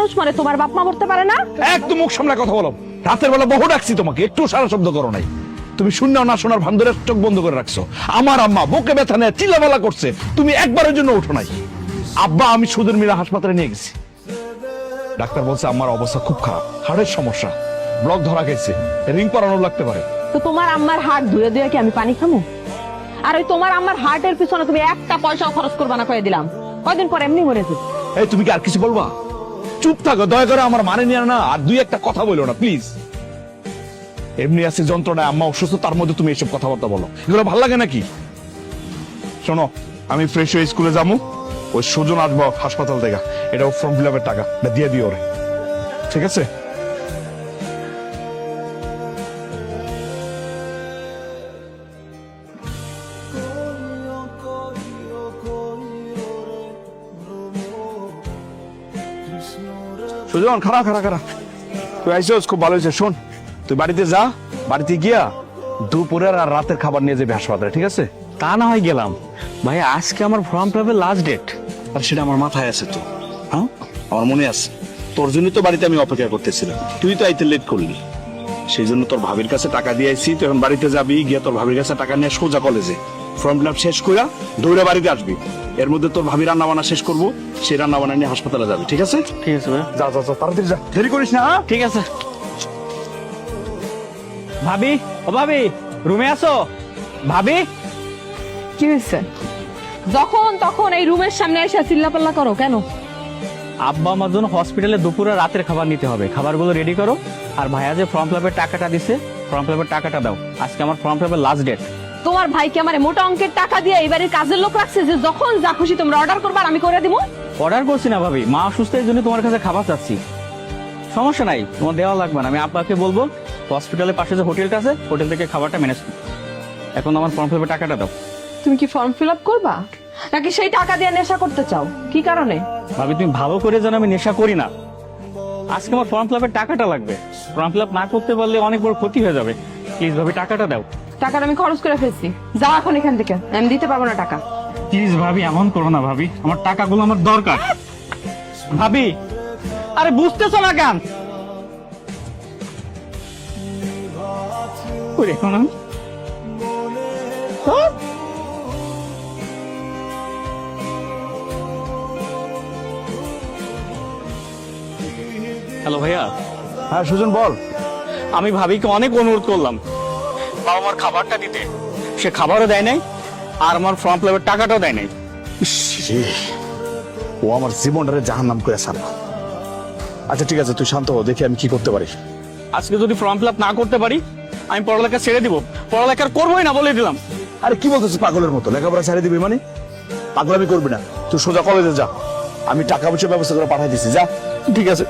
মানুষ মরে, তোমার বাপ মা মরতে পারে না? একদম মুখ সামনে কথা বলো। রাতের বেলা বহু ডাকছি তোমাকে, একটু সারা শব্দ করো নাই। তুমি শূন্য না শোনার ভান ধরে চোখ বন্ধ করে রাখছো। আমার আম্মা বুকে ব্যথা নিয়ে চিল্লাপাল্লা করছে, তুমি একবারের জন্য উঠো নাই। আব্বা আমি সুদের মিলে হাসপাতালে নিয়ে গেছি। ডাক্তার বলছে আমার অবস্থা খুব খারাপ, হার্টের সমস্যা, ব্লক ধরা গেছে, রিং পরানো লাগতে পারে। তো তোমার আম্মার হার্ট ধুয়ে ধুয়ে কি আমি পানি খামু? আর ওই তোমার আম্মার হার্টের পিছনে তুমি একটা পয়সাও খরচ করবা না কয়ে দিলাম, কয়দিন পর এমনি মরে যাবে। এই তুমি কি আর কিছু বলবা? চুপ থাকো দয়া করে, আমার মানে নিয়ে না আর দুই একটা কথা বলো না প্লিজ। এমনি আছে যন্ত্রণায়, আম্মা অসুস্থ, তার মধ্যে তুমি এসব কথাবার্তা বলো, এগুলো ভালো লাগে নাকি? শোনো, আমি ফ্রেশ হয়ে স্কুলে যাবো, ওই সুজন আসবো হাসপাতাল থেকে, এটা ফর্ম ফিল আপের টাকা দিয়ে দিও ওরে, ঠিক আছে? সুজন খারাপ খারাপ খারাপ, তুই আইসিস, খুব ভালো হয়েছে। শোন, তুই বাড়িতে যা, বাড়িতে গিয়া দুপুরের আর রাতের খাবার নিয়ে যাবি হাসপাতালে, ঠিক আছে? তা না হয় গেলাম ভাই, আজকে আমার ফর্ম ফিল আপের লাস্ট ডেট। আর সেটা আমার মাথায় আছে তো, হ্যাঁ আমার মনে আছে। তোর জন্য তো বাড়িতে আমি অপেক্ষা করতেছিলাম, তুই তো আইতে লেট করলি, সেই জন্য তোর ভাবির কাছে টাকা দিয়ে আইছি। তুই এখন বাড়িতে যাবি, গিয়ে তোর ভাবির কাছে টাকা নিয়ে সোজা কলেজে ফর্ম ফিল আপ শেষ কইরা দৌড়ে বাড়িতে আসবি। এর মধ্যে তোর ভাবি রান্না বান্না শেষ করবো, সেই রান্না বান্না নিয়ে হাসপাতালে যাবি, ঠিক আছে? ঠিক আছে ভাই। যা যা যা, তাড়াতাড়ি যা, দেরি করিস না। ঠিক আছে। ভাবি, ও ভাবি, রুমে আসো। ভাবি, কি হয়েছে? যখন তখন এই রুমের সামনে এসে চিল্লাপাল্লা করো কেন? আব্বা আমার জন্য হসপিটালে দুপুরে রাতের খাবার নিতে হবে, খাবারগুলো রেডি করো। আর ভাইয়া যে ফর্ম ফিল আপের টাকাটা দিছে, ফর্ম ফিল আপের টাকাটা দাও, আজকে আমার ফর্ম ফিল আপের লাস্ট ডেট। তোমার ভাইকে আমার মোটা অঙ্কের টাকা দিয়ে এবারে কাজের লোক রাখছে যে যখন যা খুশি তোমরা অর্ডার করবা আর আমি করে দিব? অর্ডার করছি না ভাবি, মা অসুস্থ, এই জন্য তোমার কাছে খাবার চাচ্ছি। সমস্যা নাই, তোমার দেওয়া লাগবে না, আমি আব্বাকে বলবো হসপিটালের পাশে যে হোটেলটা আছে, হোটেল থেকে খাবারটা ম্যানেজ করো। এখন আমার ফর্ম ফিল আপের টাকাটা দাও। তুমি কি ফর্ম ফিল আপ করবা নাকি সেই টাকা দিয়ে নেশা করতে চাও? কি কারণে? ভাবি তুমি ভালো করে জানো আমি নেশা করি না, আজকে আমার ফর্ম ফিল আপের টাকাটা লাগবে। ফর্ম ফিল আপ না করতে পারলে অনেক বড় ক্ষতি হয়ে যাবে, প্লিজ ভাবি টাকাটা দাও। টাকাটা আমি খরচ করে ফেলছি, যাও এখন এখান থেকে, আমি দিতে পারবো না টাকা। প্লিজ ভাবি এমন করো না ভাবি, আমার টাকাগুলো আমার দরকার। ভাবি, আরে বুঝতেছো না কেন? কই এখন আমি? হ্যালো ভাইয়া। হ্যাঁ সুজন বল। আমি ভাবিকে অনেক অনুরোধ করলাম বাবা আমার খাবারটা দিতে, সে খাবারও দেয় নাই আর আমার ফর্ম ফিল আপের টাকাটাও দেয় নাই। ইস রে, ও আমার জীবনটারে জাহান্নাম করে ছাড়া। আচ্ছা ঠিক আছে, তুই শান্ত হো, দেখি আমি কি করতে পারি। আজকে যদি ফর্ম ফিল আপ না করতে পারি আমি পড়ালেখা ছেড়ে দিব, পড়ালেখা করবোই না বলে দিলাম। আরে কি বলতেছিস পাগলের মতো? লেখাপড়া ছেড়ে দিবি মানে? পাগলামি করবি না, তুই সোজা কলেজে যা, আমি টাকা পয়সা ব্যবস্থা করে পাঠাই দিছি, যা। ঠিক আছে।